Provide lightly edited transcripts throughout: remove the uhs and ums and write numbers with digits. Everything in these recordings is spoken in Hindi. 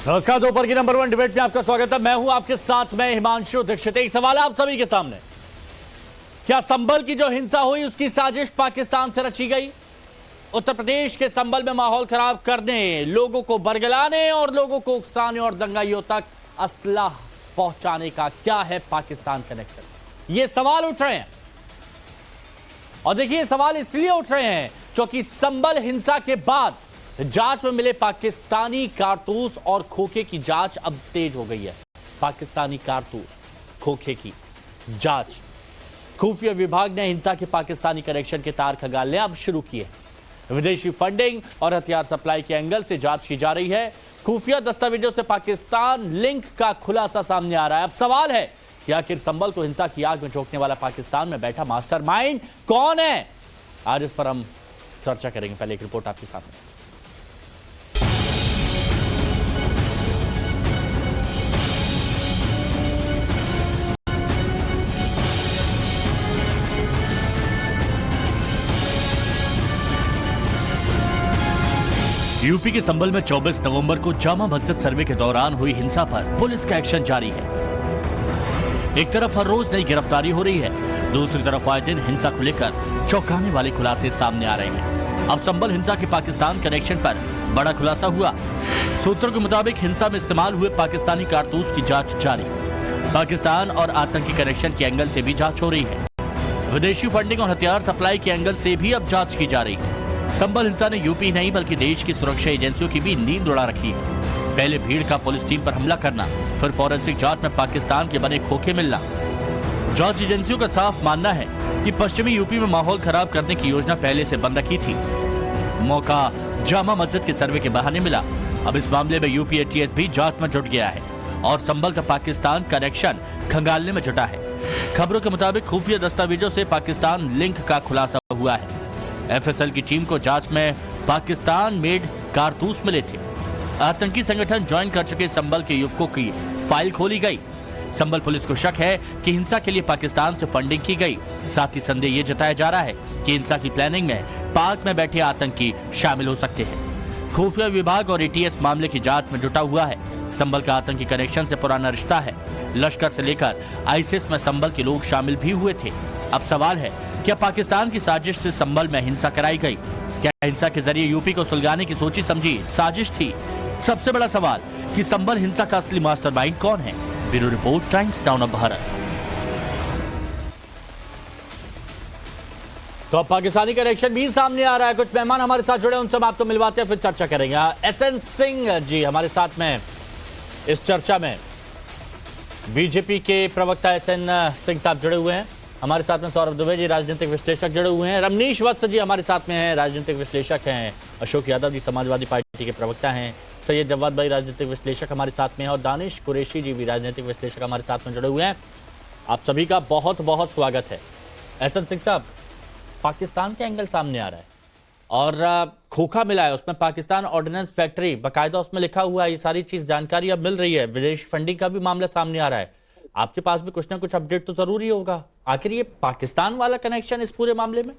नमस्कार, दोपहर की नंबर 1 डिबेट में आपका स्वागत है। मैं हूं आपके साथ में हिमांशु दीक्षित। एक सवाल आप सभी के सामने, क्या संभल की जो हिंसा हुई उसकी साजिश पाकिस्तान से रची गई? उत्तर प्रदेश के संभल में माहौल खराब करने, लोगों को बरगलाने और लोगों को उकसाने और दंगाइयों तक असलाह पहुंचाने का क्या है पाकिस्तान कनेक्शन? ये सवाल उठ रहे हैं। और देखिए, सवाल इसलिए उठ रहे हैं क्योंकि संभल हिंसा के बाद जांच में मिले पाकिस्तानी कारतूस और खोखे की जांच अब तेज हो गई है। पाकिस्तानी कारतूस, खोखे की जांच, खुफिया विभाग ने हिंसा के पाकिस्तानी कनेक्शन के तार खंगालने अब शुरू किए। विदेशी फंडिंग और हथियार सप्लाई के एंगल से जांच की जा रही है। खुफिया दस्तावेजों से पाकिस्तान लिंक का खुलासा सामने आ रहा है। अब सवाल है कि आखिर संभल को हिंसा की आग में झोंकने वाला पाकिस्तान में बैठा मास्टरमाइंड कौन है? आज इस पर हम चर्चा करेंगे। पहले एक रिपोर्ट आपके सामने। यूपी के संभल में 24 नवंबर को जामा मस्जिद सर्वे के दौरान हुई हिंसा पर पुलिस का एक्शन जारी है। एक तरफ हर रोज नई गिरफ्तारी हो रही है, दूसरी तरफ आए दिन हिंसा को लेकर चौंकाने वाले खुलासे सामने आ रहे हैं। अब संभल हिंसा के पाकिस्तान कनेक्शन पर बड़ा खुलासा हुआ। सूत्रों के मुताबिक हिंसा में इस्तेमाल हुए पाकिस्तानी कारतूस की जांच जारी। पाकिस्तान और आतंकी कनेक्शन के एंगल से भी जांच हो रही है। विदेशी फंडिंग और हथियार सप्लाई के एंगल से भी अब जांच की जा रही है। संभल हिंसा ने यूपी नहीं बल्कि देश की सुरक्षा एजेंसियों की भी नींद उड़ा रखी है। पहले भीड़ का पुलिस टीम पर हमला करना, फिर फॉरेंसिक जांच में पाकिस्तान के बने खोखे मिलना। जांच एजेंसियों का साफ मानना है कि पश्चिमी यूपी में माहौल खराब करने की योजना पहले से बन रखी थी। मौका जामा मस्जिद के सर्वे के बहाने मिला। अब इस मामले में यूपी एटीएस भी जांच में जुट गया है और संभल का पाकिस्तान कनेक्शन खंगालने में जुटा है। खबरों के मुताबिक खुफिया दस्तावेजों से पाकिस्तान लिंक का खुलासा हुआ है। एफएसएल की टीम को जांच में पाकिस्तान मेड कारतूस मिले थे। आतंकी संगठन ज्वाइन कर चुके संभल के युवकों की फाइल खोली गई। संभल पुलिस को शक है कि हिंसा के लिए पाकिस्तान से फंडिंग की गई। साथ ही संदेह ये जताया जा रहा है कि हिंसा की प्लानिंग में पाक में बैठे आतंकी शामिल हो सकते हैं। खुफिया विभाग और एटीएस मामले की जांच में जुटा हुआ है। संभल का आतंकी कनेक्शन से पुराना रिश्ता है। लश्कर से लेकर आईसिस में संभल के लोग शामिल भी हुए थे। अब सवाल है, क्या पाकिस्तान की साजिश से संभल में हिंसा कराई गई? क्या हिंसा के जरिए यूपी को सुलगाने की सोची समझी साजिश थी? सबसे बड़ा सवाल कि संभल हिंसा का असली मास्टरमाइंड कौन है? Bureau report, times now of Bharat. तो अब पाकिस्तानी कनेक्शन भी सामने आ रहा है। कुछ मेहमान हमारे साथ जुड़े, उनसे हम आपको मिलवाते हैं, फिर चर्चा करेंगे। एसएन सिंह जी हमारे साथ में इस चर्चा में। बीजेपी के प्रवक्ता एसएन सिंह साहब जुड़े हुए हैं हमारे साथ में। सौरभ दुबे जी राजनीतिक विश्लेषक जुड़े हुए हैं। रमनीश वत्स जी हमारे साथ में हैं, राजनीतिक विश्लेषक हैं। अशोक यादव जी समाजवादी पार्टी के प्रवक्ता हैं। सैयद जवाद भाई राजनीतिक विश्लेषक हमारे साथ में हैं और दानिश कुरैशी जी भी राजनीतिक विश्लेषक हमारे साथ में जुड़े हुए हैं। आप सभी का बहुत बहुत स्वागत है। एसएन सिंह साहब, पाकिस्तान के एंगल सामने आ रहा है और खोखा मिला है, उसमें पाकिस्तान ऑर्डिनेंस फैक्ट्री बाकायदा उसमें लिखा हुआ है। ये सारी चीज जानकारी अब मिल रही है। विदेश फंडिंग का भी मामला सामने आ रहा है। आपके पास भी कुछ ना कुछ अपडेट तो जरूरी होगा। आखिर ये पाकिस्तान वाला कनेक्शन इस पूरे मामले में?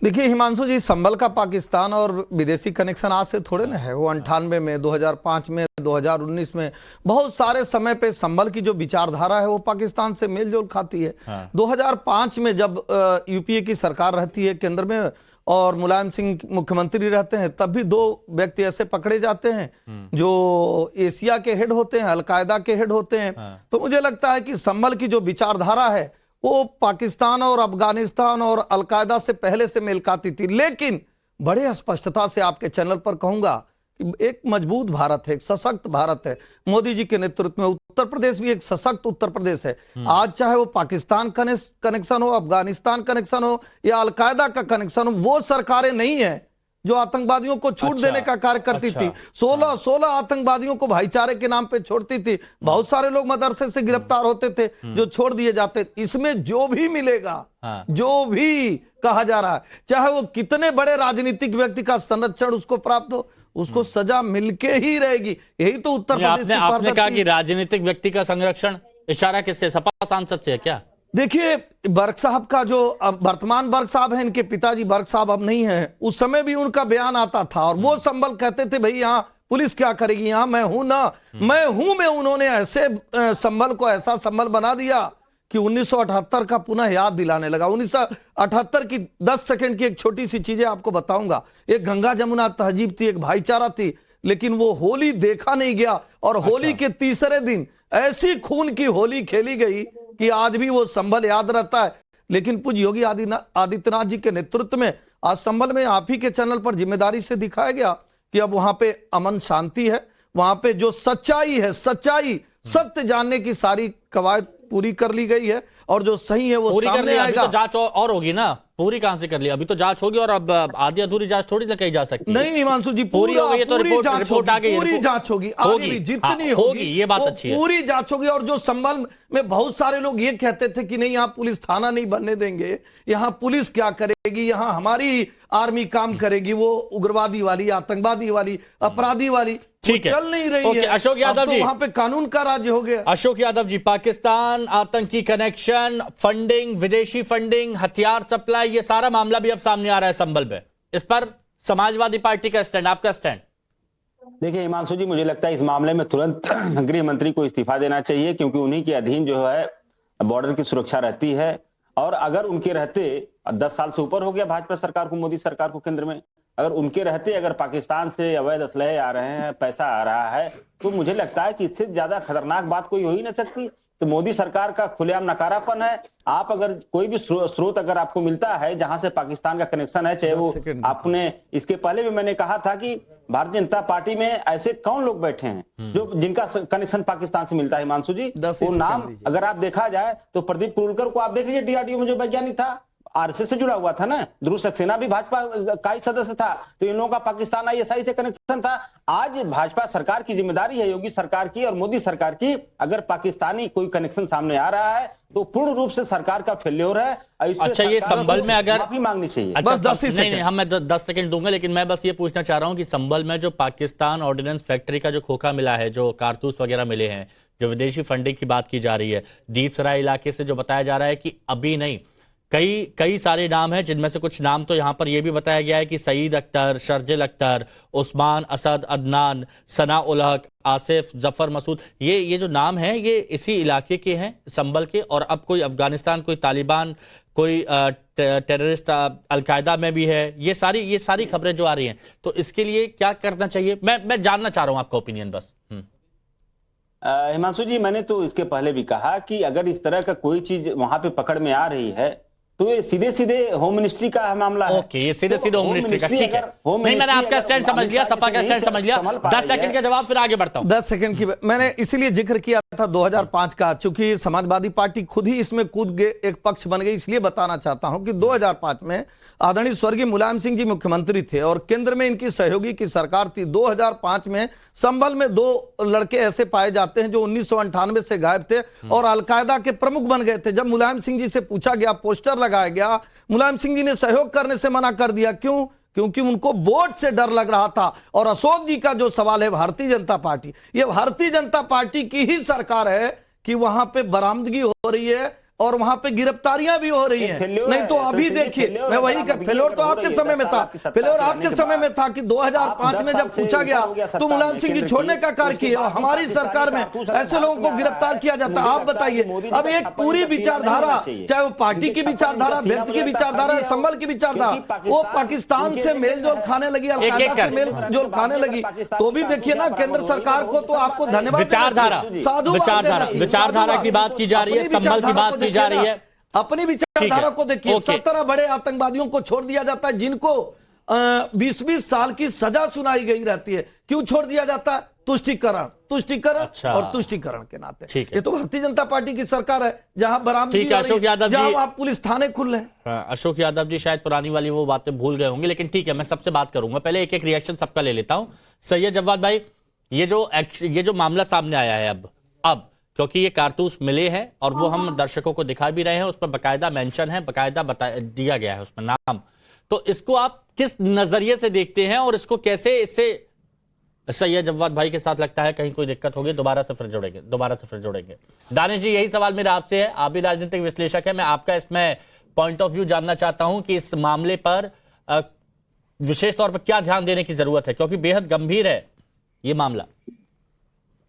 देखिए हिमांशु जी, संभल का पाकिस्तान और विदेशी कनेक्शन आज से थोड़े ना है। वो 98 में, 2005 में, 2019 में, बहुत सारे समय पे संभल की जो विचारधारा है वो पाकिस्तान से मेल जोल खाती है। 2005 में जब यूपीए की सरकार रहती है केंद्र में और मुलायम सिंह मुख्यमंत्री रहते हैं, तब भी 2 व्यक्ति ऐसे पकड़े जाते हैं जो एशिया के हेड होते हैं, अलकायदा के हेड होते हैं। तो मुझे लगता है कि संभल की जो विचारधारा है वो पाकिस्तान और अफगानिस्तान और अलकायदा से पहले से मेल खाती थी। लेकिन बड़े स्पष्टता से आपके चैनल पर कहूंगा कि एक मजबूत भारत है, एक सशक्त भारत है। मोदी जी के नेतृत्व में उत्तर प्रदेश भी एक सशक्त उत्तर प्रदेश है। आज चाहे वो पाकिस्तान कनेक्शन हो, अफगानिस्तान कनेक्शन हो या अलकायदा का कनेक्शन हो, वो सरकारें नहीं है जो आतंकवादियों को छूट देने का कार्य करती थी। 16 आतंकवादियों को भाईचारे के नाम पे छोड़ती थी। बहुत सारे लोग मदरसे से गिरफ्तार होते थे जो छोड़ दिए जाते। इसमें जो भी मिलेगा, जो भी कहा जा रहा है, चाहे वो कितने बड़े राजनीतिक व्यक्ति का संरक्षण उसको प्राप्त हो, उसको सजा मिलके ही रहेगी। यही तो उत्तर प्रदेश आपने कहा कि राजनीतिक व्यक्ति का संरक्षण, इशारा किससे? सपा सांसद से है क्या? देखिए, बर्क साहब का जो वर्तमान बर्क साहब है, इनके पिताजी बर्क साहब अब नहीं है, उस समय भी उनका बयान आता था और वो संभल कहते थे भाई यहाँ पुलिस क्या करेगी, यहाँ मैं हूं ना, मैं हूं में उन्होंने ऐसे संभल को ऐसा संभल बना दिया कि 1978 का पुनः याद दिलाने लगा। 1978 की 10 सेकंड की एक छोटी सी चीजें आपको बताऊंगा। एक गंगा जमुना तहजीब थी, एक भाईचारा थी, लेकिन वो होली देखा नहीं गया और होली के तीसरे दिन ऐसी खून की होली खेली गई कि आज भी वो संभल याद रहता है। लेकिन पूज्य योगी आदित्यनाथ जी के नेतृत्व में आज संभल में आप ही के चैनल पर जिम्मेदारी से दिखाया गया कि अब वहां पे अमन शांति है, वहां पे जो सच्चाई है, सच्चाई सत्य जानने की सारी कवायद पूरी कर ली गई है और जो सही है वो सामने आएगा। तो जांच और होगी ना, पूरी कहां से कर ली, अभी तो जांच होगी और अब आधी अधूरी जांच थोड़ी ना कही जा सकती। नहीं हिमांशु जी, पूरी हो गई है तो रिपोर्ट आ गई, पूरी जांच होगी, आगे भी जितनी होगी ये बात अच्छी है, पूरी जांच होगी। और जो संभल में बहुत सारे लोग ये कहते थे कि नहीं यहाँ पुलिस थाना नहीं बनने देंगे, यहाँ पुलिस क्या करेगी, यहाँ हमारी आर्मी काम करेगी, वो उग्रवादी वाली, आतंकवादी वाली, अपराधी वाली ठीक है, चल नहीं रही है। अशोक यादव जी, वहां पे कानून का राज्य हो गया। अशोक यादव जी, पाकिस्तान, आतंकी कनेक्शन, फंडिंग, विदेशी फंडिंग, हथियार सप्लाई, ये सारा मामला भी अब सामने आ रहा है संभल में। इस पर समाजवादी पार्टी का स्टैंड, आपका स्टैंड? देखिए हिमांशु जी, मुझे लगता है इस मामले में तुरंत गृह मंत्री को इस्तीफा देना चाहिए, क्योंकि उन्हीं के अधीन जो है बॉर्डर की सुरक्षा रहती है। और अगर उनके रहते 10 साल से ऊपर हो गया भाजपा सरकार को, मोदी सरकार को केंद्र में, अगर उनके रहते अगर पाकिस्तान से अवैध असलहे आ रहे हैं, पैसा आ रहा है, तो मुझे लगता है कि इससे ज्यादा खतरनाक बात कोई हो ही नहीं सकती। तो मोदी सरकार का खुलेआम नकारापन है। आप अगर कोई भी स्रोत अगर आपको मिलता है जहां से पाकिस्तान का कनेक्शन है, चाहे वो आपने, इसके पहले भी मैंने कहा था कि भारतीय जनता पार्टी में ऐसे कौन लोग बैठे हैं जो जिनका कनेक्शन पाकिस्तान से मिलता है हिमांशु जी। वो नाम अगर आप देखा जाए तो प्रदीप कुरुलकर को आप देख लीजिए, डीआरडीओ में जो वैज्ञानिक था, आरएसएस से जुड़ा हुआ था ना। ध्रुव सक्सेना भी भाजपा का ही सदस्य था, तो इन लोगों का पाकिस्तान आईएसआई से कनेक्शन था। आज भाजपा सरकार की जिम्मेदारी है, योगी सरकार की और मोदी सरकार की, अगर पाकिस्तानी कोई कनेक्शन सामने आ रहा है तो पूर्ण रूप से सरकार का फेल्योर है। अच्छा, ये संभल में अगर माफी मांगनी चाहिए। अच्छा, बस 10 नहीं, हम मैं 10 सेकंड दूंगा, लेकिन मैं बस ये पूछना चाह रहा हूं कि संभल में जो पाकिस्तान ऑर्डिनेंस फैक्ट्री का जो खोखा मिला है, जो कारतूस वगैरह मिले हैं, जो विदेशी फंडिंग की बात की जा रही है, दीपसराय इलाके से जो बताया जा रहा है कि अभी नहीं, कई सारे नाम हैं, जिनमें से कुछ नाम तो यहां पर यह भी बताया गया है कि सईद अख्तर, शर्जिल अख्तर, उस्मान असद, अदनान, सना उल हक, आसिफ, जफर मसूद, ये जो नाम हैं ये इसी इलाके के हैं, संभल के। और अब कोई अफगानिस्तान, कोई तालिबान, कोई टेररिस्ट अलकायदा में भी है। ये सारी खबरें जो आ रही हैं, तो इसके लिए क्या करना चाहिए, मैं जानना चाह रहा हूं आपका ओपिनियन बस। हिमांशु जी, मैंने तो इसके पहले भी कहा कि अगर इस तरह का कोई चीज वहां पे पकड़ में आ रही है तो ये सीधे सीधे होम मिनिस्ट्री का मामला है। ओके, ये सीधे होम मिनिस्ट्री का, ठीक है। नहीं, मैंने आपका स्टैंड समझ लिया, सपा का स्टैंड समझ लिया। 10 सेकंड का जवाब, फिर आगे बढ़ता हूं। 10 सेकंड की मैंने इसीलिए जिक्र किया था 2005 का, चूंकि समाजवादी पार्टी खुद ही इसमें कूद गए, एक पक्ष बन गई, इसलिए बताना चाहता हूं कि 2005 में आदरणीय स्वर्गीय मुलायम सिंह जी मुख्यमंत्री थे और केंद्र में इनकी सहयोगी की सरकार थी। 2005 में संभल में 2 लड़के ऐसे पाए जाते हैं जो 1998 से गायब थे और अलकायदा के प्रमुख बन गए थे। जब मुलायम सिंह जी से पूछा गया, पोस्टर लगाया गया, मुलायम सिंह जी ने सहयोग करने से मना कर दिया। क्यों? क्योंकि उनको वोट से डर लग रहा था। और अशोक जी का जो सवाल है, भारतीय जनता पार्टी, ये भारतीय जनता पार्टी की ही सरकार है कि वहां पे बरामदगी हो रही है और वहां पे गिरफ्तारियां भी हो रही हैं। नहीं तो अभी देखिए, मैं वही का फेलोर तो आपके समय में था, फेलोर आपके समय में था कि 2005 में जब पूछा गया तो मुलायम सिंह जी छोड़ने का कार्य किया। हमारी सरकार में ऐसे लोगों को गिरफ्तार किया जाता है। आप बताइए, अब एक पूरी विचारधारा, चाहे वो पार्टी की विचारधारा, व्यक्ति की विचारधारा, संभल की विचारधारा, वो पाकिस्तान से मेलजोल खाने लगी, अलकायदा से मेलजोल खाने लगी। तो भी देखिए ना, केंद्र सरकार को तो आपको धन्यवाद। विचारधारा की बात की जा रही है, संभल की बात जा रही है। अपनी विचारधारा को देखिए। 17 बड़े आतंकवादियों को छोड़ दिया जाता है, जिनको 20-20 साल की सजा सुनाई गई रहती है। क्यों छोड़ दिया जाता है? तुष्टिकरण अच्छा। और तुष्टिकरण के नाते। ये तो भारतीय जनता पार्टी की सरकार है जहां बरामदगी, जहां वहां पुलिस थाने खुल रहे हैं। अशोक यादव जी शायद पुरानी वाली वो बातें भूल गए होंगे, लेकिन ठीक है, मैं सबसे बात करूंगा। पहले एक रिएक्शन सबका ले लेता हूं। सैयद जवाद भाई, ये जो मामला सामने आया है अब क्योंकि ये कारतूस मिले हैं और वो हम दर्शकों को दिखा भी रहे हैं, उस पर बकायदा मेंशन है, बकायदा दिया गया है उसमें नाम। तो इसको आप किस नजरिए से देखते हैं और इसको कैसे, इससे सैयद जवाद भाई के साथ लगता है कहीं कोई दिक्कत होगी? दोबारा से फिर जोड़ेंगे। दानिश जी, यही सवाल मेरा आपसे है, आप भी राजनीतिक विश्लेषक है, मैं आपका इसमें पॉइंट ऑफ व्यू जानना चाहता हूं कि इस मामले पर विशेष तौर पर क्या ध्यान देने की जरूरत है, क्योंकि बेहद गंभीर है। ये मामला?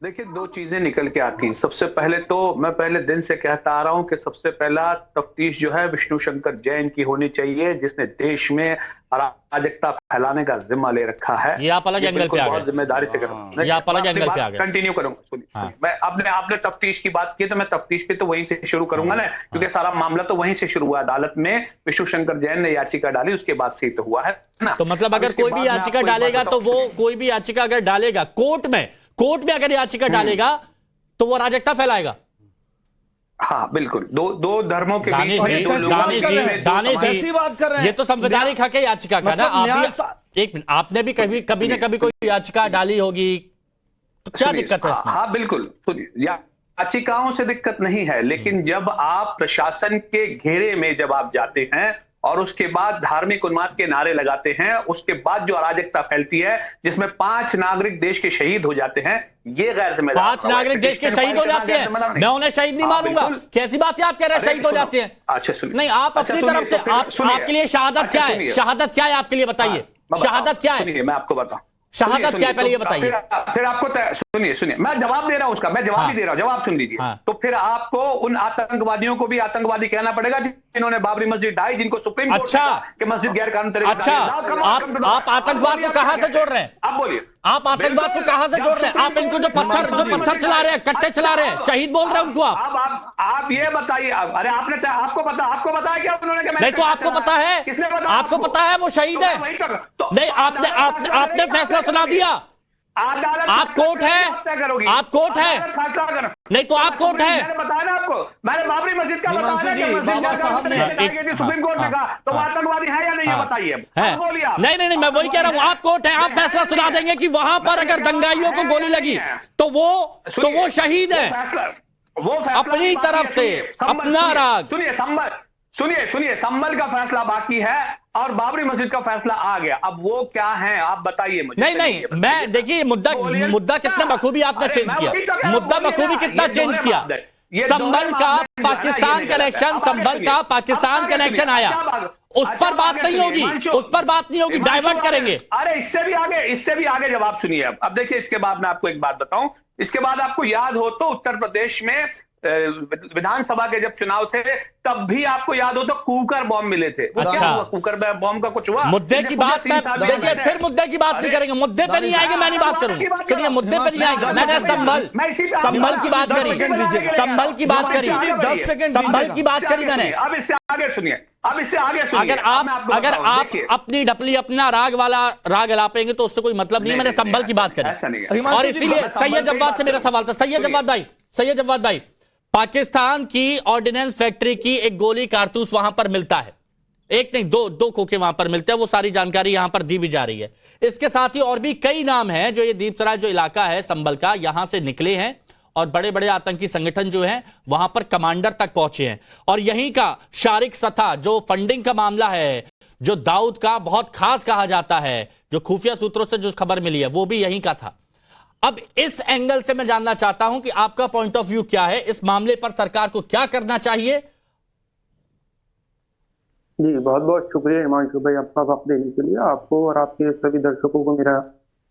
देखिए, दो चीजें निकल के आती हैं। सबसे पहले तो मैं पहले दिन से कहता आ रहा हूं कि सबसे पहला तफ्तीश जो है विष्णु शंकर जैन की होनी चाहिए, जिसने देश में अराजकता फैलाने का जिम्मा ले रखा है। ये आप अलग एंगल पे आ गए, जिम्मेदारी से करूंगा, ये आप अलग एंगल पे आ गए। कंटिन्यू करूंगा, सुनिए। हाँ। मैं आपने तफ्तीश की बात की तो मैं तफ्तीश पे तो वहीं से शुरू करूंगा ना, क्योंकि सारा मामला तो वहीं से शुरू हुआ। अदालत में विष्णु शंकर जैन ने याचिका डाली, उसके बाद से ही तो हुआ है ना। तो मतलब अगर कोई भी याचिका डालेगा तो वो कोई भी याचिका अगर डालेगा कोर्ट में अगर याचिका डालेगा तो वो अराजकता फैलाएगा। हाँ बिल्कुल, दो धर्मों के दानिश बीच जी, दो लोगों दानिश के जी, बीच दो दानिश समाज- जी, ऐसी बात कर रहे हैं। ये तो संवैधानिक हक है याचिका का ना। मतलब आप न्याय भी एक मिनट, आपने भी कभी ना कभी कोई याचिका डाली होगी, तो क्या सुनिए, दिक्कत है इसमें? हाँ बिल्कुल, सुनिए, याचिकाओं से दिक्कत नहीं है, लेकिन जब आप प्रशासन के घेरे में जब आप जाते हैं और उसके बाद धार्मिक उन्माद के नारे लगाते हैं, उसके बाद जो अराजकता फैलती है जिसमें 5 नागरिक देश के शहीद हो जाते हैं, ये गैर जिम्मेदार। 5 नागरिक देश के शहीद हो जाते हैं, मैं उन्हें शहीद नहीं मानूंगा। कैसी बात है आप कह रहे हैं शहीद हो जाते हैं? अच्छा सुनिए, नहीं, आप अपनी तरफ से आपके लिए शहादत क्या है? शहादत क्या है आपके लिए, बताइए। शहादत क्या है? सुनिए, मैं आपको बताऊं। शहादत क्या है पहले ये बताइए। फिर आपको सुनिए, मैं जवाब दे रहा हूं उसका, मैं जवाब ही दे रहा हूं, जवाब सुन लीजिए। हाँ। तो फिर आपको उन आतंकवादियों को भी आतंकवादी कहना पड़ेगा जिन्होंने बाबरी मस्जिद ढाई, जिनको सुप्रीम कोर्ट अच्छा। ने कहा कि मस्जिद गैर कानूनी तरीके से अच्छा, ढाई। आप आतंकवाद को कहां से जोड़ रहे हैं? आप बोलिए, आप आतंकवाद को कहां से जोड़ रहे हैं? आप इनको जो पत्थर चला रहे हैं, कट्टे चला रहे हैं, शहीद बोल रहे हैं उनको आप? अब आप ये बताइए, अरे आपको बताया क्या उन्होंने कि मैं नहीं तो आपको पता है, किसने बताया आपको पता है वो शहीद है? नहीं, आपने फैसला सुना दिया। आप कोर्ट है, आप कोर्ट है, नहीं तो आप कोर्ट है। मैंने बताया ना आपको, मैंने बाबरी मस्जिद का हिमांशु बताया जी, कि मस्जिद बाबा गैर साहब ने कानूनी तरीके से सुप्रीम कोर्ट ने कहा, तो वो आतंकवादी है या नहीं, ये बताइए। है। अब बोलिए आप। नहीं, मैं वही कह रहा हूं, आप कोर्ट है, आप फैसला सुना देंगे कि वहां पर अगर दंगाइयों को गोली लगी तो वो शहीद है वो फैसला अपनी बाकी तरफ है, से, सुनिए, संभल- अपना सुनिए, राग। सुनिए, संभल का फैसला बाकी है और बाबरी मस्जिद का फैसला आ गया। अब वो क्या है आप बताइए मुझे। नहीं, मैं देखिए मुद्दा कितना बखूबी आपने चेंज किया, मुद्दा बखूबी कितना चेंज किया। संभल का पाकिस्तान कनेक्शन, संभल का पाकिस्तान कनेक्शन आया, उस पर बात नहीं होगी, उस पर बात नहीं होगी, डाइवर्ट करेंगे। अरे इससे भी आगे जवाब सुनिए। अब देखिए, इसके बाद मैं आपको एक बात बताऊं, इसके बाद आपको याद हो तो उत्तर प्रदेश में विधानसभा के जब चुनाव थे तब भी आपको याद हो तो कुकर बॉम्ब मिले थे। वो क्या अच्छा। हुआ? कुकर बॉम्ब का कुछ हुआ? मुद्दे की बात में देखिए, फिर मुद्दे की बात नहीं करेंगे, मुद्दे पे नहीं आएंगे, मैं नहीं बात करूंगा। सुनिए, मुद्दे पे नहीं आएंगे, मैंने संभल की बात करी, संभल की बात करी, 10 सेकंड संभल की बात करी मैंने। अब इससे आगे सुनिए, अगर आप अपनी ढपली अपना राग अलापेंगे तो उससे कोई मतलब नहीं है। मैंने संभल की बात करी और इसीलिए सैयद जव्वाद से मेरा सवाल था। सैयद जव्वाद भाई, पाकिस्तान की ऑर्डिनेंस फैक्ट्री की एक गोली कारतूस वहां पर मिलता है, एक नहीं दो खोखे वहां पर मिलते हैं, वो सारी जानकारी यहां पर दी भी जा रही है। इसके साथ ही और भी कई नाम हैं जो ये दीपसराय जो इलाका है संभल का, यहां से निकले हैं और बड़े बड़े आतंकी संगठन जो हैं वहां पर कमांडर तक पहुंचे हैं। और यहीं का शारिक सथा जो फंडिंग का मामला है, जो दाऊद का बहुत खास कहा जाता है, जो खुफिया सूत्रों से जो खबर मिली है वो भी यहीं का था। अब इस एंगल से मैं जानना चाहता हूं कि आपका पॉइंट ऑफ व्यू क्या है, इस मामले पर सरकार को क्या करना चाहिए? जी बहुत बहुत शुक्रिया हिमांशु भाई आपका वक्त देने के लिए। आपको और आपके सभी दर्शकों को मेरा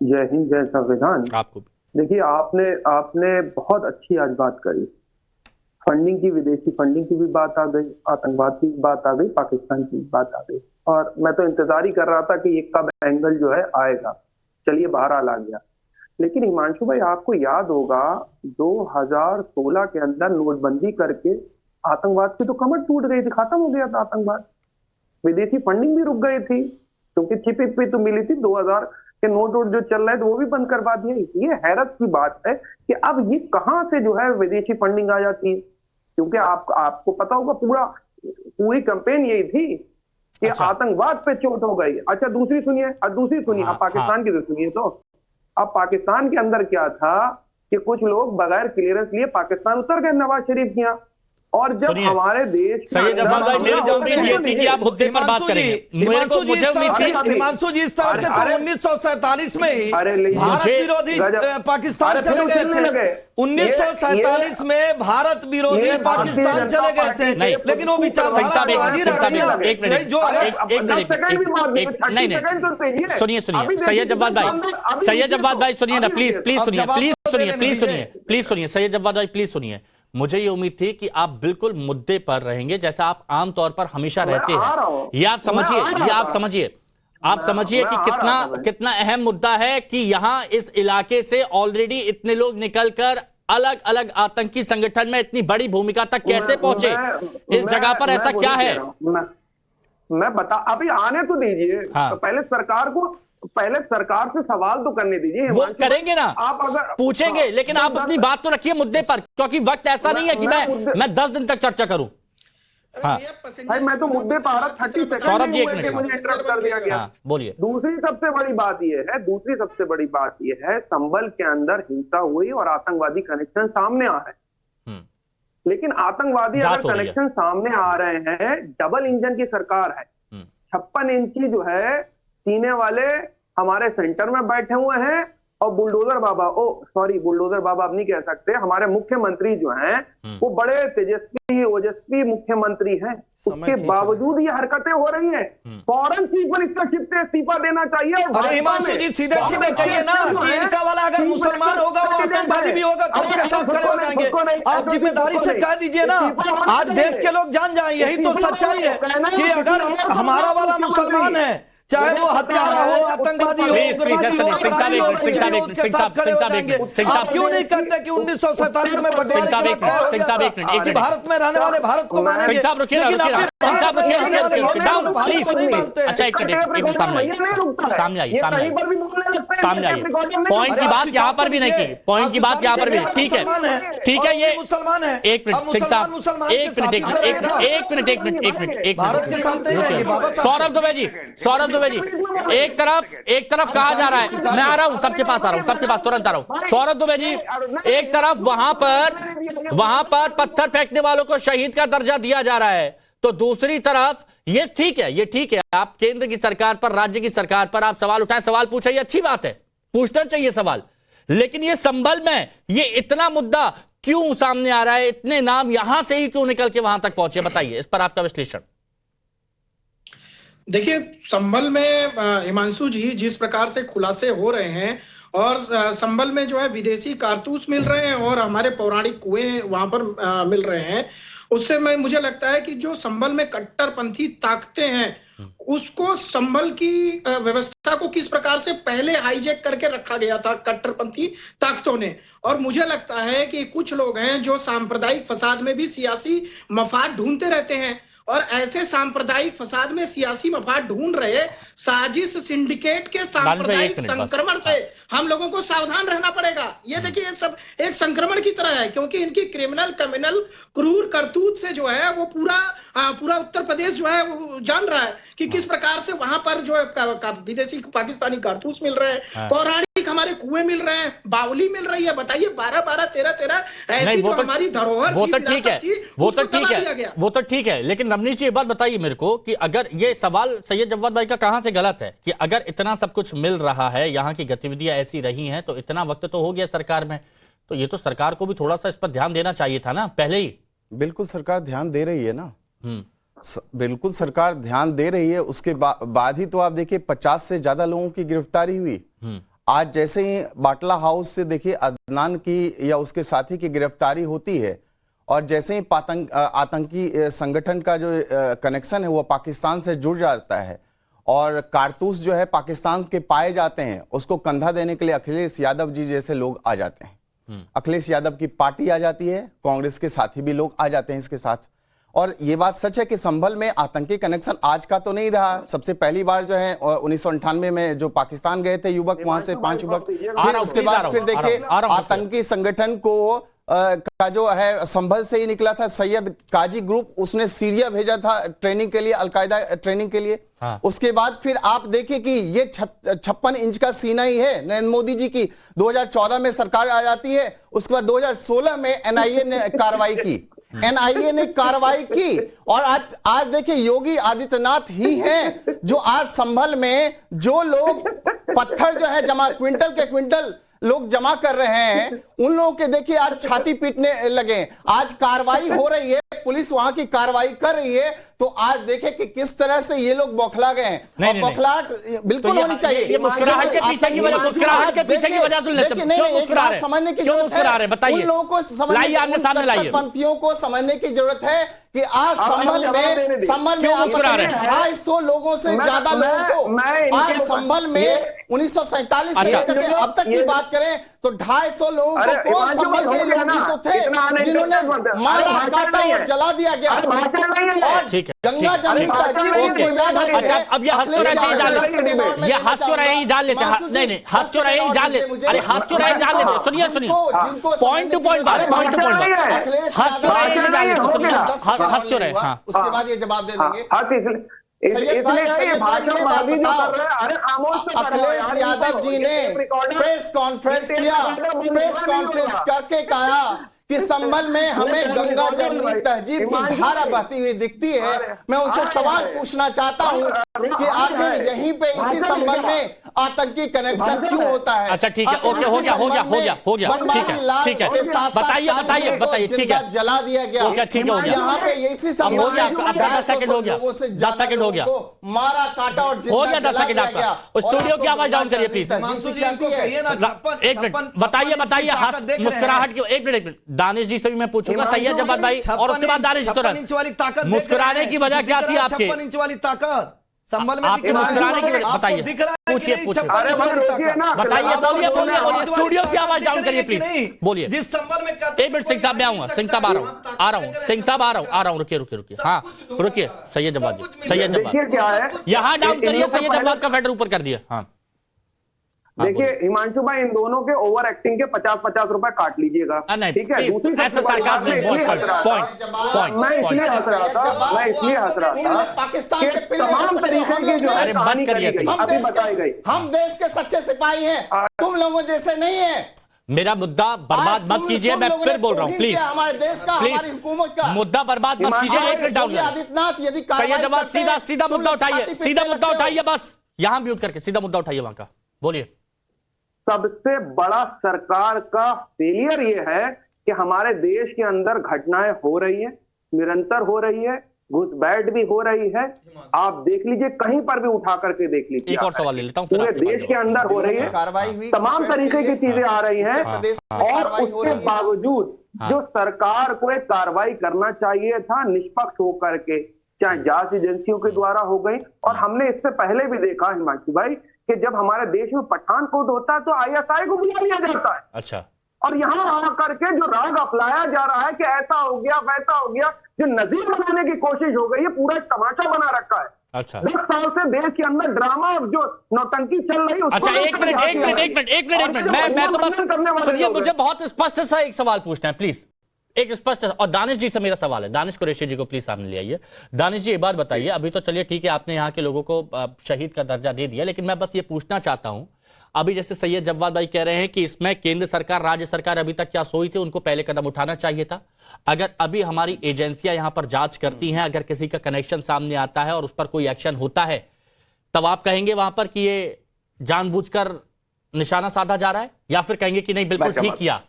जय हिंद, जय संविधान। आपको देखिए, आपने बहुत अच्छी आज बात करी। फंडिंग की, विदेशी फंडिंग की भी बात आ गई, आतंकवाद की भी बात आ गई, पाकिस्तान की भी बात आ गई, और मैं तो इंतजार ही कर रहा था कि ये कब एंगल जो है आएगा। चलिए बहरहाल आ गया। लेकिन हिमांशु भाई, आपको याद होगा 2016 के अंदर नोटबंदी करके आतंकवाद की तो कमर टूट गई थी, खत्म हो गया था आतंकवाद। विदेशी फंडिंग भी रुक गई थी क्योंकि छिपी पे तो मिली थी। 2000 के नोट जो चल रहे थे वो भी बंद करवा दिया। ये हैरत की बात है कि अब ये कहां से जो है विदेशी फंडिंग आ जाती है, क्योंकि आपको पता होगा पूरी कैंपेन यही थी कि अच्छा। आतंकवाद पे चोट हो गई। अच्छा दूसरी सुनिए, अब पाकिस्तान की तो सुनिए। तो अब पाकिस्तान के अंदर क्या था कि कुछ लोग बगैर क्लियरेंस लिए पाकिस्तान उतर गए, नवाज शरीफ के यहाँ। और जब सुनिए, हमारे देश के सैयद अंदर- जफर भाई, मेरे को उम्मीद ये थी कि आप मुद्दे पर बात करेंगे। मुझे उम्मीद थी हिमांशु जी इस तरह से तो अरे- 1947 में ही अरे लीजिए, भारत मुझे- विरोधी गजब- पाकिस्तान अरे चले फिर गए उछलने लगे। थे 1947 में भारत विरोधी ये भारतीय पाकिस्तान जनता चले गए पार्टी थे नहीं, लेकिन वो सिंह साहब, विचारधारा एक मिनट, बाजी सिंह साहब, रही ना। एक मिनट, जो अरे, एक मिनट, 10 सेकंड भी बात एक- 30 नहीं, सेकंड तो चाहिए। सुनिए अभी सुनिए, देखिए, सैयद जवाद भाई, अभी सैयद देखिए, जवाद भाई सुनिए ना, अभी प्लीज देखिए। प्लीज अब सुनिए, जवाब प्लीज तो सुनिए, देने प्लीज दीजिए। सुनिए, प्लीज सुनिए, सैयद जवाद भाई प्लीज सुनिए। मुझे ये उम्मीद थी कि आप बिल्कुल मुद्दे पर रहेंगे जैसा आप आमतौर पर हमेशा मैं रहते आ रहा हैं। हूं। ये आप समझिए, मैं आ रहा ये आप था। समझिए, आप समझिए मैं कि आ रहा कितना था भाई। कितना अहम मुद्दा है कि यहां इस इलाके से ऑलरेडी इतने लोग निकलकर अलग अलग आतंकी संगठन में इतनी बड़ी भूमिका तक कैसे पहुंचे। इस जगह पर ऐसा क्या है? मैं बता, अभी आने तो दीजिए। हाँ। तो पहले सरकार से सवाल तो करने दीजिए। वो करेंगे ना, आप अगर पूछेंगे, हाँ, लेकिन आप अपनी बात तो रखिए मुद्दे पर, क्योंकि वक्त ऐसा नहीं है कि मैं 10 दिन तक चर्चा करूं। हाँ भाई मैं तो मुद्दे पर आ रहा, 30 सेकंड सौरभ जी, नहीं एक हुए मिनट। कि मुझे इंटरप्ट कर दिया गया। हाँ बोलिए। दूसरी सबसे बड़ी बात यह है संभल के अंदर हिंसा हुई और आतंकवादी कनेक्शन सामने आ रहे हैं। लेकिन आतंकवादी जांच अगर हो रही है। कनेक्शन सामने आ रहे हैं, डबल इंजन की सरकार है, 56 इंची जो है सीने वाले हमारे सेंटर में बैठे हुए हैं और बुलडोजर बाबा, बुलडोजर बाबा अब नहीं कह सकते, हमारे मुख्यमंत्री जो हैं वो बड़े तेजस्वी ओजस्वी मुख्यमंत्री हैं। उसके बावजूद ये हरकतें हो रही हैं। फौरन चीफ मिनिस्टरशिप से इस्तीफा देना चाहिए। और अरे हिमांशु जी सीधे सीधे कहिए ना कि इनका वाला अगर मुसलमान होगा वो आतंकवादी भी होगा तो उसके साथ खड़े हो जाएंगे। आप जिम्मेदारी से कह दीजिए ना, आज देश के लोग जान जाए, यही तो सच्चाई है कि अगर हमारा वाला मुसलमान है, चाहे वो हत्यारा हो, आतंकवादी हो, उग्रवादी हो, अपराधी हो, उसके साथ खड़े हो जाएंगे। आप क्यों नहीं कहते कि 1947 में बंटवारे के बाद तय हो गया था कि भारत में रहने वाले भारत को मानेंगे, सिंह साहब रुकिए, लेकिन आप अच्छा एक मिनट सामने आइए, पॉइंट की बात यहाँ पर भी नहीं की, पॉइंट की बात यहाँ पर भी, ठीक है ये मुसलमान है। एक मिनट सिंह साहब, एक मिनट सौरभ दुबे जी, एक तरफ कहा जा रहा है, मैं आ रहा हूं, सबके पास तुरंत आ रहा हूं। सौरभ दुबे जी, एक तरफ वहां पर पत्थर फेंकने वालों को शहीद का दर्जा दिया जा रहा है, तो दूसरी तरफ ये ठीक है, आप केंद्र की सरकार पर, राज्य की सरकार पर आप सवाल उठाएं, सवाल पूछे, ये अच्छी बात है, पूछना चाहिए सवाल, लेकिन ये संभल में ये इतना मुद्दा क्यों सामने आ रहा है, इतने नाम यहां से ही क्यों निकल के वहां तक पहुंचे, बताइए इस पर आपका विश्लेषण। देखिए संभल में हिमांशु जी जिस प्रकार से खुलासे हो रहे हैं और संभल में जो है विदेशी कारतूस मिल रहे हैं और हमारे पौराणिक कुएं वहां पर मिल रहे हैं, उससे मुझे लगता है कि जो संभल में कट्टरपंथी ताकतें हैं उसको संभल की व्यवस्था को किस प्रकार से पहले हाईजैक करके रखा गया था कट्टरपंथी ताकतों ने। और मुझे लगता है कि कुछ लोग हैं जो सांप्रदायिक फसाद में भी सियासी मफाद ढूंढते रहते हैं और ऐसे सांप्रदायिक फसाद में सियासी मफाद ढूंढ रहे साजिश सिंडिकेट के सांप्रदायिक संक्रमण से हम लोगों को सावधान रहना पड़ेगा। ये देखिए ये सब एक संक्रमण की तरह है, क्योंकि इनकी क्रिमिनल कम्युनल क्रूर करतूत से जो है वो पूरा उत्तर प्रदेश जो है वो जान रहा है कि किस प्रकार से वहां पर जो है विदेशी पाकिस्तानी कारतूस मिल रहे हैं, पौराणिक हमारे कुएं मिल रहे हैं, बावली मिल रही है। बताइए 12-12, 13-13 ऐसी जो हमारी धरोहर वो तो ठीक है, लेकिन रमनीश जी एक बात बताइए मेरे को कि अगर ये सवाल सैयद जवाद भाई का कहां से गलत है कि अगर इतना सब कुछ मिल रहा है, यहाँ की गतिविधियां ऐसी रही हैं, तो इतना वक्त तो हो गया सरकार में, तो ये तो सरकार को भी थोड़ा सा इस पर ध्यान देना चाहिए था ना पहले ही। बिल्कुल सरकार ध्यान दे रही है ना, बिल्कुल सरकार ध्यान दे रही है। उसके बाद ही तो आप देखिए 50 से ज्यादा लोगों की गिरफ्तारी हुई। आज जैसे ही बाटला हाउस से देखिए अदनान की या उसके साथी की गिरफ्तारी होती है और जैसे ही आतंकी संगठन का जो कनेक्शन है वो पाकिस्तान से जुड़ जाता है और कारतूस जो है पाकिस्तान के पाए जाते हैं, उसको कंधा देने के लिए अखिलेश यादव जी जैसे लोग आ जाते हैं। अखिलेश यादव की पार्टी आ जाती है, कांग्रेस के साथी भी लोग आ जाते हैं इसके साथ। और ये बात सच है कि संभल में आतंकी कनेक्शन आज का तो नहीं रहा। सबसे पहली बार जो है 1998 में जो पाकिस्तान गए थे युवक, वहां से 5 युवक, फिर उसके बाद फिर देखिए आतंकी संगठन को का जो है संभल से ही निकला था सैयद काजी ग्रुप, उसने सीरिया भेजा था ट्रेनिंग के लिए, अलकायदा ट्रेनिंग के लिए। उसके बाद फिर आप देखिए कि ये 56 इंच का सीना ही है नरेंद्र मोदी जी की। 2014 में सरकार आ जाती है, उसके बाद 2016 में एनआईए ने कार्रवाई की एनआईए ने कार्रवाई की और आज देखिए योगी आदित्यनाथ ही हैं जो आज संभल में जो लोग पत्थर जो है जमा क्विंटल के क्विंटल लोग जमा कर रहे हैं उन लोगों के देखिए आज छाती पीटने लगे। आज कार्रवाई हो रही है, पुलिस वहां की कार्रवाई कर रही है, तो आज देखें कि किस तरह से ये लोग बौखला गए हैं। और बौखलाहट बिल्कुल तो होनी चाहिए। ये मुस्कुराहट के पीछे की वजह, मुस्कुराहट के पीछे की वजह सुन लेते हैं। क्यों मुस्कुरा रहे हैं? समझने की क्यों जरूरत मुस्कुरा रहे हैं? है। बताइए। उन लोगों को समझने, लाइए, आमने सामने लाइए। पंथियों को समझने की जरूरत है कि आज संभल में क्यों मुस्कुरा रहे हैं? 250 लोगों से ज्यादा लोगों को आज संभल में 1947 से लेकर के अब तक की बात करें तो 250 लोगों को कौन संभल के लोग ही तो थे जिन्होंने मारा, काटा और जला दिया गया। और ठीक है, गंगा ठीक है। जमुना तहजीब को याद आती है। अच्छा, अब ये हंस क्यों रहे हैं? जान लेते, ये हंस क्यों रहे हैं? जान लेते, नहीं नहीं, हंस क्यों रहे हैं? जान लेते, अरे हंस क्यों रहे हैं? जान लेते, सुनिए सुनिए, पॉइंट टू पॉइंट बात, पॉइंट टू पॉइंट बात, हंस क्यों रहे हैं? जान लेते, सुनिए, हंस क्यों रहे हैं? उसके बाद ये जवाब दे देंगे। अखिलेश यादव जी ने प्रेस कॉन्फ्रेंस किया, प्रेस कॉन्फ्रेंस करके कहा कि संभल में हमें गंगा जमुनी तहजीब की धारा बहती हुई दिखती है। मैं उनसे सवाल पूछना चाहता हूं कि आखिर यहीं पे इसी संभल में आतंकी कनेक्शन क्यों होता है? अच्छा ठीक है, ओके, हो गया, हो गया, हो गया, हो गया, ठीक है, ठीक है, बताइए, बताइए, बताइए, ठीक है, जला दिया गया। ओके, ठीक है, हो गया। यहाँ पे इसी अब हो गया, आपका 10 सेकंड हो गया, 10 सेकंड हो गया, मारा, काटा और हो गया 10 सेकंड आपका। स्टूडियो की आवाज डाउन करिए प्लीज। एक मिनट, बताइए, बताइए, मुस्कुराहट क्यों? एक मिनट, दानिश जी से भी मैं पूछूंगा, सैयद जवाद भाई, और उसके बाद दानिश जी तुरंत। मुस्कुराने की वजह क्या थी आपके? 56 इंच वाली ताकत संभल में आपके मुस्कुराने की वजह बताइए, पूछिए, पूछिए, बताइए, बोलिए, बोलिए, बोलिए। स्टूडियो की आवाज डाउन करिए प्लीज, बोलिए। जिस संभल में एक मिनट, सिंह साहब मैं आऊंगा, सिंह साहब आ रहा हूँ, आ रहा हूँ, सिंह साहब आ रहा हूँ, रुकिए, रुकिए, रुकिए, हाँ रुकिए, सैयद जवाद जी, सैयद जवाद यहाँ डाउन करिए, सैयद जवाद का फेडर ऊपर कर दिया। हाँ देखिए हिमांशु भाई, इन दोनों के ओवर एक्टिंग के 50-50 रुपए काट लीजिएगा, ठीक है? दूसरी मैं इसलिए हंस रहा था कि तमाम तरीके की जो है कहानी अभी बताई गई। हम देश के सच्चे सिपाही हैं, तुम लोगों जैसे नहीं है। मेरा मुद्दा बर्बाद मत कीजिए, मैं फिर बोल रहा हूँ, प्लीज, हमारे देश का, हमारी हुकूमत का मुद्दा बर्बाद मत कीजिए। एक मिनट डाउन, आदित्यनाथ यदि सैयद जवाद सीधा सीधा मुद्दा उठाइए, सीधा मुद्दा उठाइए, बस यहाँ म्यूट करके सीधा मुद्दा उठाइए वहां का, बोलिए। सबसे बड़ा सरकार का फेलियर ये है कि हमारे देश के अंदर घटनाएं हो रही है, निरंतर हो रही है, घुसपैठ भी हो रही है। आप देख लीजिए, कहीं पर भी उठा करके देख लीजिए। एक और सवाल ले लेता हूं, पूरे देश के अंदर हो रही है, कार्रवाई हुई, तमाम तरीके की चीजें आ रही हैं, और उसके बावजूद जो सरकार को एक कार्रवाई करना चाहिए था निष्पक्ष होकर के, चाहे जांच एजेंसियों के द्वारा हो गई, और हमने इससे पहले भी देखा हिमांशु भाई कि जब हमारे देश में पठानकोट होता है तो आईएसआई को बुला लिया जाता है। अच्छा, और यहां आकर के जो राग अपनाया जा रहा है कि ऐसा हो गया, वैसा हो गया, जो नजीर बनाने की कोशिश हो गई है, पूरा एक तमाशा बना रखा है। अच्छा, 10 साल से देश के अंदर ड्रामा और जो नौटंकी चल रही है। अच्छा, एक मिनट, मैं तो बस सुनिए, मुझे बहुत स्पष्ट सा एक सवाल पूछना है प्लीज, एक स्पष्ट। और दानिश जी से मेरा सवाल है, दानिश कुरैशी जी को प्लीज सामने ले आइए। दानिश जी, एक बात बताइए, अभी तो चलिए ठीक है, आपने यहाँ के लोगों को शहीद का दर्जा दे दिया, लेकिन मैं बस ये पूछना चाहता हूं, अभी जैसे सैयद जवाद भाई कह रहे हैं कि इसमें केंद्र सरकार, राज्य सरकार अभी तक क्या सोई थी, उनको पहले कदम उठाना चाहिए था। अगर अभी हमारी एजेंसियां यहां पर जांच करती हैं, अगर किसी का कनेक्शन सामने आता है और उस पर कोई एक्शन होता है, तब आप कहेंगे वहां पर कि ये जानबूझकर निशाना साधा जा रहा है, या फिर कहेंगे कि नहीं बिल्कुल ठीक किया?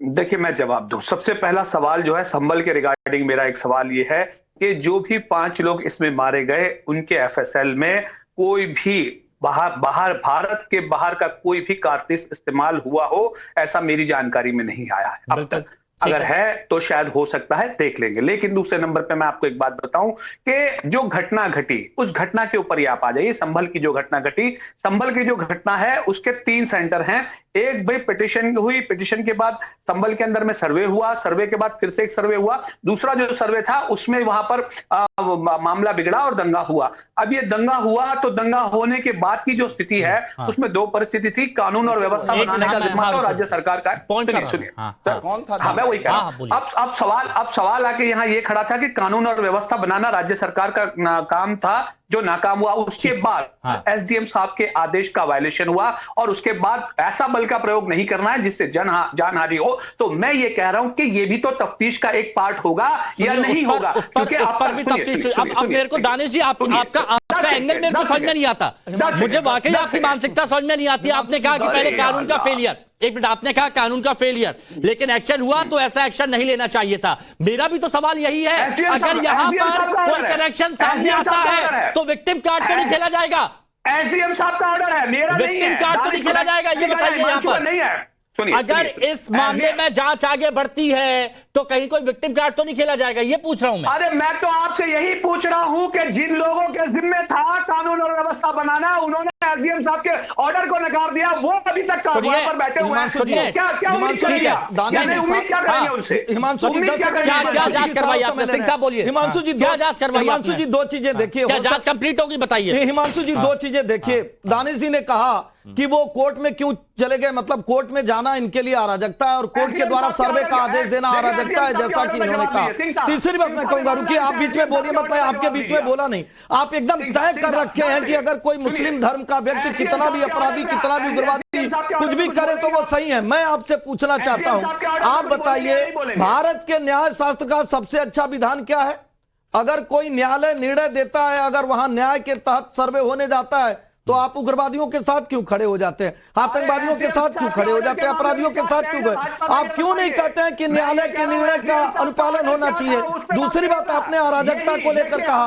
देखिए मैं जवाब दूं। सबसे पहला सवाल जो है संभल के रिगार्डिंग, मेरा एक सवाल ये है कि जो भी 5 लोग इसमें मारे गए, उनके एफएसएल में कोई भी बाहर भारत के बाहर का कोई भी कारतूस इस्तेमाल हुआ हो, ऐसा मेरी जानकारी में नहीं आया है अब तक। अगर है तो शायद हो सकता है, देख लेंगे। लेकिन दूसरे नंबर पे मैं आपको एक बात बताऊं कि जो घटना घटी, उस घटना के ऊपर ही आप आ जाइए। संभल की जो घटना घटी, संभल की जो घटना है उसके 3 सेंटर हैं। एक भाई पिटिशन हुई, पिटिशन के बाद संभल के अंदर में सर्वे हुआ, सर्वे के बाद फिर से एक सर्वे हुआ, दूसरा जो सर्वे था उसमें वहां पर मामला बिगड़ा और दंगा हुआ। अब ये दंगा हुआ तो दंगा होने के बाद की जो स्थिति है उसमें 2 परिस्थिति थी, कानून और व्यवस्था बनाने का जिम्मा तो राज्य सरकार का है। सुनिए, कौन था? वही कह रहा हाँ, हूं। बोलिए। अब सवाल आके यहाँ ये खड़ा था कि कानून और व्यवस्था बनाना राज्य सरकार का काम था, जो नाकाम हुआ। उसके बाद हाँ। एसडीएम साहब के आदेश का वायलेशन हुआ, और उसके बाद ऐसा बल का प्रयोग नहीं करना है जिससे जानहानि हो। तो मैं ये कह रहा हूं कि ये भी तो तफ्तीश का एक पार्ट होगा या नहीं होगा, क्योंकि उस पर भी तफ्तीश। अब मेरे को दानिश जी आपका एंगल मेरे को समझ में नहीं आता। मुझे वाकई आपकी मानसिकता समझ में नहीं आती। आपने कहा कि पहले कानून का फेलियर, एक मिनट, आपने कहा कानून का फेलियर, लेकिन एक्शन हुआ तो ऐसा एक्शन नहीं लेना चाहिए था। मेरा भी तो सवाल यही है, अगर यहां पर कोई करेक्शन सामने आता है तो विक्टिम कार्ड तो नहीं खेला जाएगा? एसडीएम साहब का ऑर्डर है, मेरा नहीं है। विक्टिम कार्ड तो नहीं खेला जाएगा, ये बताइए यहाँ पर। नहीं है, सुनिए, अगर इस मामले में जांच आगे बढ़ती है तो कहीं कोई विक्टिम कार्ड तो नहीं खेला जाएगा, ये पूछ रहा हूं मैं। अरे मैं तो आपसे यही पूछ रहा हूं कि जिन लोगों के जिम्मे था कानून और व्यवस्था बनाना, उन्होंने एसडीएम साहब के ऑर्डर को नकार दिया, वो अभी तक वहां पर बैठे हुए हैं। सुनिए, क्या उम्मीद करेंगे? उम्मीद क्या करेंगे उनसे? हिमांशु जी क्या जांच करवाई आपने? सिंह साहब बोलिए। हिमांशु जी क्या जांच करवाई? हिमांशु जी दो चीजें देखिए, क्या जांच कंप्लीट होगी बताइए। हिमांशु जी दो चीजें देखिए। दानिश जी ने कहा कि वो कोर्ट में क्यों चले गए, मतलब कोर्ट में जाना इनके लिए अराजकता है और कोर्ट के द्वारा सर्वे का आदेश देना अराजकता है, जैसा कि इन्होंने कहा। तीसरी बात मैं कहूंगा, रुकिए, आप बीच में बोलिए मत, मैं आपके बीच में बोला नहीं। आप एकदम तय कर रखे हैं कि अगर कोई मुस्लिम धर्म का व्यक्ति कितना भी अपराधी, कितना भी उग्रवादी कुछ भी करे तो वो सही है। मैं आपसे पूछना चाहता हूं, आप बताइए भारत के न्याय शास्त्र का सबसे अच्छा विधान क्या है? अगर कोई न्यायालय निर्णय देता है, अगर वहां न्याय के तहत सर्वे होने जाता है, तो आप उग्रवादियों के साथ क्यों खड़े हो जाते हैं? आतंकवादियों के साथ क्यों खड़े हो जाते हैं? अपराधियों के साथ क्यों? आप क्यों नहीं कहते हैं कि न्यायालय के निर्णय का अनुपालन होना चाहिए? दूसरी बात, आपने अराजकता को लेकर कहा।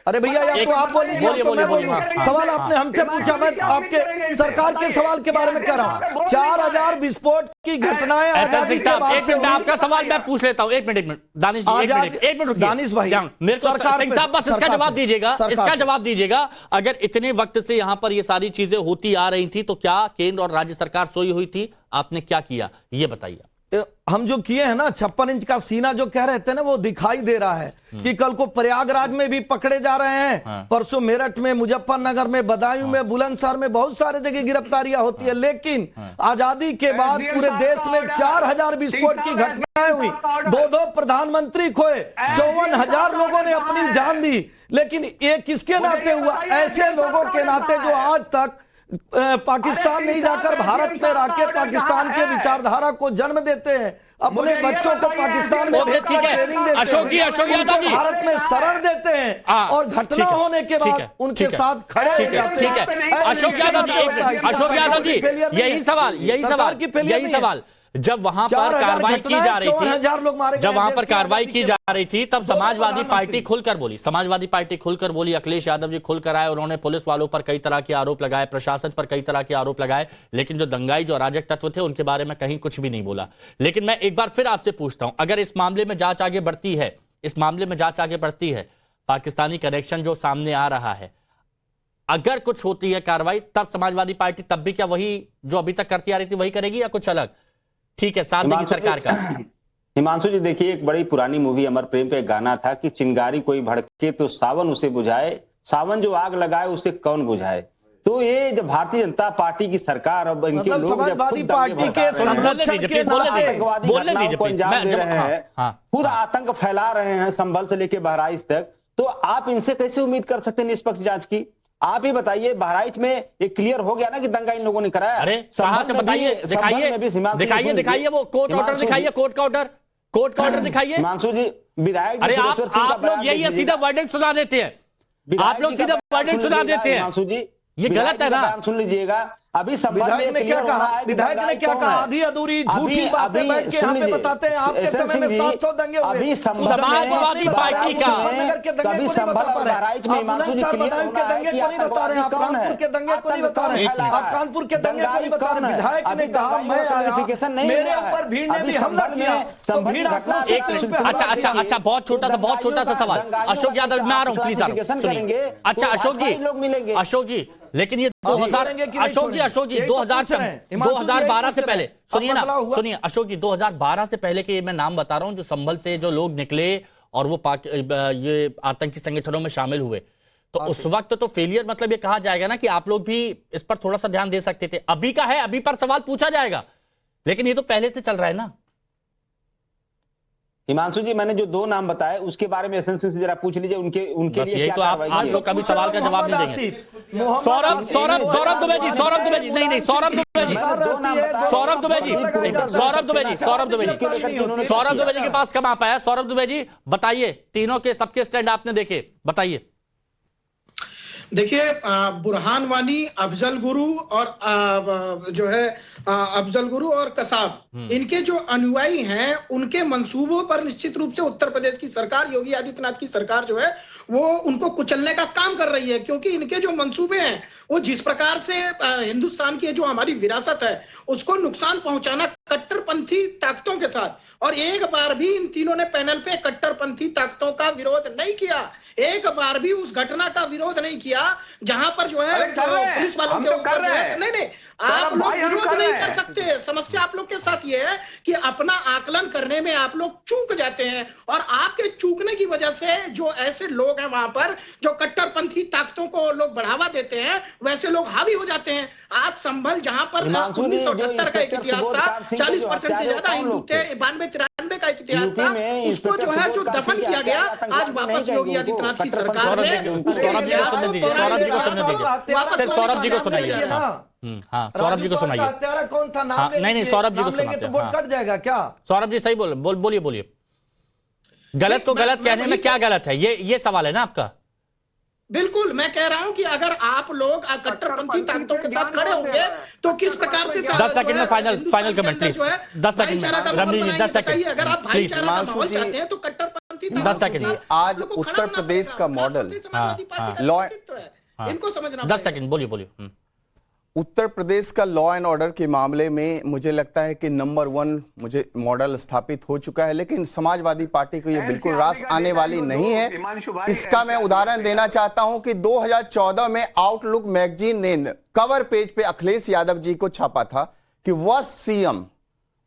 अरे भैया, या तो आप बोलिए या तो मैं बोलूं। सवाल आपने हमसे पूछा, मैं आपके सरकार के सवाल के बारे में कह रहा हूं। 4000 विस्फोट की घटनाएं आजादी के बाद से हुई। आपका सवाल मैं पूछ लेता हूं। एक मिनट दानिश जी, एक मिनट दानिश भाई, मेरे को सिंह साहब बस इसका जवाब दीजिएगा, इसका जवाब दीजिएगा। अगर इतने वक्त से यहां पर ये सारी चीजें होती आ रही थी तो क्या केंद्र और राज्य सरकार सोई हुई थी? आपने क्या किया ये बताइए। हम जो किए हैं ना, 56 इंच का सीना जो कह रहे थे ना, वो दिखाई दे रहा है कि कल को प्रयागराज में भी पकड़े जा रहे हैं, परसों मेरठ में, मुजफ्फरनगर में, बदयूं में, बुलंदशहर में, बहुत सारे जगह गिरफ्तारियां होती है। लेकिन आजादी के बाद पूरे देश में 4000 विस्फोट की घटनाएं हुई, 2 प्रधानमंत्री खोए, 54,000 लोगों ने अपनी जान दी। लेकिन ये किसके नाते हुआ? ऐसे लोगों के नाते जो आज तक पाकिस्तान नहीं जाकर भारत में रहकर पाकिस्तान के विचारधारा को जन्म देते हैं, अपने बच्चों को पाकिस्तान में भेजकर ट्रेनिंग देते हैं, अशोक यादव जी भारत में शरण देते हैं, और घटना होने के बाद उनके साथ खड़े हो जाते हैं। अशोक यादव जी, यही सवाल जब वहां पर कार्रवाई की जा रही थी, जब वहां पर कार्रवाई की जा रही थी, तब समाजवादी पार्टी खुलकर बोली, समाजवादी पार्टी खुलकर बोली, अखिलेश यादव जी खुलकर आए, उन्होंने पुलिस वालों पर कई तरह के आरोप लगाए, प्रशासन पर कई तरह के आरोप लगाए, लेकिन जो दंगाई, जो अराजक तत्व थे, उनके बारे में कहीं कुछ भी नहीं बोला। लेकिन मैं एक बार फिर आपसे पूछता हूं, अगर इस मामले में जांच आगे बढ़ती है, इस मामले में जांच आगे बढ़ती है, पाकिस्तानी कनेक्शन जो सामने आ रहा है, अगर कुछ होती है कार्रवाई, तब समाजवादी पार्टी तब भी क्या वही जो अभी तक करती आ रही थी वही करेगी या कुछ अलग? ठीक है, साथ देगी सरकार का। हिमांशु जी देखिए, एक बड़ी पुरानी मूवी अमर प्रेम पे गाना था कि चिंगारी कोई भड़के तो सावन उसे बुझाए, सावन जो आग लगाए उसे कौन बुझाए। तो ये जब भारतीय जनता पार्टी की सरकार और इनके लोग समाजवादी पार्टी के संरक्षण के आतंकवादी घटनाओं को अंजाम दे रहे हैं, खुद आतंक फैला रहे हैं संभल से लेकर बहराइच तक, तो आप इनसे कैसे उम्मीद कर सकते हैं निष्पक्ष जांच की? आप ही बताइए, बहराइच में एक क्लियर हो गया ना कि दंगा इन लोगों ने कराया। अरे कहां से बताइए, दिखाइए वो कोर्ट ऑर्डर दिखाइए, कोर्ट का ऑर्डर दिखाइए। हिमांशु जी, विधायक, अरे आप लोग यही सीधा वर्डिक्ट सुना देते हैं, आप लोग सीधा वर्डिक्ट सुना देते हैं। हिमांशु जी, ये गलत है ना? सुन लीजिएगा, अभी विधायक ने क्या कहा? विधायक ने क्या कहा? आधी अधूरी झूठी बातें बैठ के यहाँ पे बताते हैं। आपके समय में 700 दंगे हुए। अभी समाजवादी पार्टी का सभी संभल और बहराइच में हिमांशु जी क्लियर हो रहा है कि नहीं बता रहे, आप कानपुर के दंगे को नहीं बता रहे, आप कानपुर के दंगे को नहीं बता रहे। विधायक ने कहा मैं आया, मेरे ऊपर भीड़ ने भी हमला किया, तो भीड़ अच्छा, बहुत छोटा सा सवाल। अशोक यादव, मैं आ रहा हूँ, प्लीज आ रहा हूँ, सुनिए। अच्छा अशोक जी, लेकिन ये 2000 अशोक जी 2012 से पहले सुनिए ना, सुनिए अशोक जी, 2012 से पहले के मैं नाम बता रहा हूं जो संभल से जो लोग निकले और वो ये आतंकी संगठनों में शामिल हुए, तो उस वक्त तो फेलियर मतलब ये कहा जाएगा ना कि आप लोग भी इस पर थोड़ा सा ध्यान दे सकते थे। अभी का है, अभी पर सवाल पूछा जाएगा, लेकिन ये तो पहले से चल रहा है ना। हिमांशु जी, मैंने जो 2 नाम बताए उसके बारे में एसएन सिंह से जरा पूछ लीजिए, उनके बस लिए यही क्या तो आप कार्रवाई की तो है? कभी सवाल का जवाब नहीं देंगे। सौरभ दुबे जी, नहीं सौरभ दुबे जी, सौरभ दुबे जी के पास कब आप आया? सौरभ दुबे जी बताइए, तीनों के सबके स्टैंड आपने देखे, बताइए। देखिए, बुरहान वानी, अफजल गुरु और जो है अफजल गुरु और कसाब, इनके जो अनुयायी हैं उनके मंसूबों पर निश्चित रूप से उत्तर प्रदेश की सरकार, योगी आदित्यनाथ की सरकार जो है वो उनको कुचलने का काम कर रही है, क्योंकि इनके जो मंसूबे हैं वो जिस प्रकार से हिंदुस्तान की जो हमारी विरासत है उसको नुकसान पहुंचाना कट्टरपंथी ताकतों के साथ, और एक बार भी इन तीनों ने पैनल पे कट्टरपंथी ताकतों का विरोध नहीं किया, एक बार भी उस घटना का विरोध नहीं किया जहां पर जो है पुलिस वालों के ऊपर जो है, नहीं आप लोग विरोध नहीं कर सकते। समस्या आप लोग के साथ ये है कि अपना आकलन करने में आप लोग चूक जाते हैं, और आपके चूकने की वजह से जो ऐसे लोग हैं वहां पर जो कट्टरपंथी ताकतों को लोग बढ़ावा देते हैं, वैसे लोग हावी हो जाते हैं। आज संभल जहां पर 1978 का एक इतिहास था, 40% से ज्यादा हिंदू थे, 92-93 का एक इतिहास था, उसको जो है जो दफन किया गया, आज वापस योगी आदित्यनाथ की सरकार ने सौरभ जी को सुनने दीजिए, सौरभ जी को सुनने दीजिए, सिर्फ सौरभ जी को सुनाइए। हाँ, सौरभ जी को सुनाइए। हत्यारा कौन था? नाम नहीं सौरभ जी को सुनाते हैं। वोट कट जाएगा क्या? सौरभ जी सही बोलिए। गलत को गलत कहने में क्या गलत है, ये सवाल है ना आपका? बिल्कुल, मैं कह रहा हूं कि अगर आप लोग कट्टरपंथी ताकतों के साथ खड़े होंगे तो किस प्रकार से 10 सेकंड में फाइनल कमेंट प्लीज, 10 सेकंड में रमनी जी, 10 सेकंड अगर आप भाईचारा का माहौल चाहते हैं तो कट्टरपंथी 10 सेकंड। आज उत्तर प्रदेश का मॉडल लॉ, इनको समझना 10 सेकंड बोलिए। उत्तर प्रदेश का लॉ एंड ऑर्डर के मामले में मुझे लगता है कि नंबर 1 मुझे मॉडल स्थापित हो चुका है, लेकिन समाजवादी पार्टी को ये बिल्कुल रास आने वाली नहीं है। इसका मैं उदाहरण देना चाहता हूं कि 2014 में आउटलुक मैगजीन ने कवर पेज पे अखिलेश यादव जी को छापा था कि वह सीएम,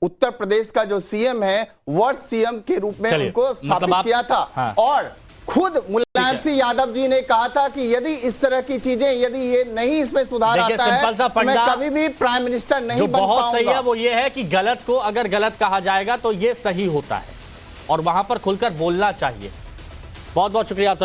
उत्तर प्रदेश का जो सीएम है वह सीएम के रूप में उनको स्थापित किया था। हाँ। और खुद मुलायम सिंह यादव जी ने कहा था कि यदि इस तरह की चीजें, यदि ये नहीं इसमें सुधार आता है तो मैं कभी भी प्राइम मिनिस्टर नहीं बन पाऊंगा। बहुत सही है वो ये है कि गलत को अगर गलत कहा जाएगा तो ये सही होता है, और वहां पर खुलकर बोलना चाहिए। बहुत बहुत शुक्रिया आप सभी।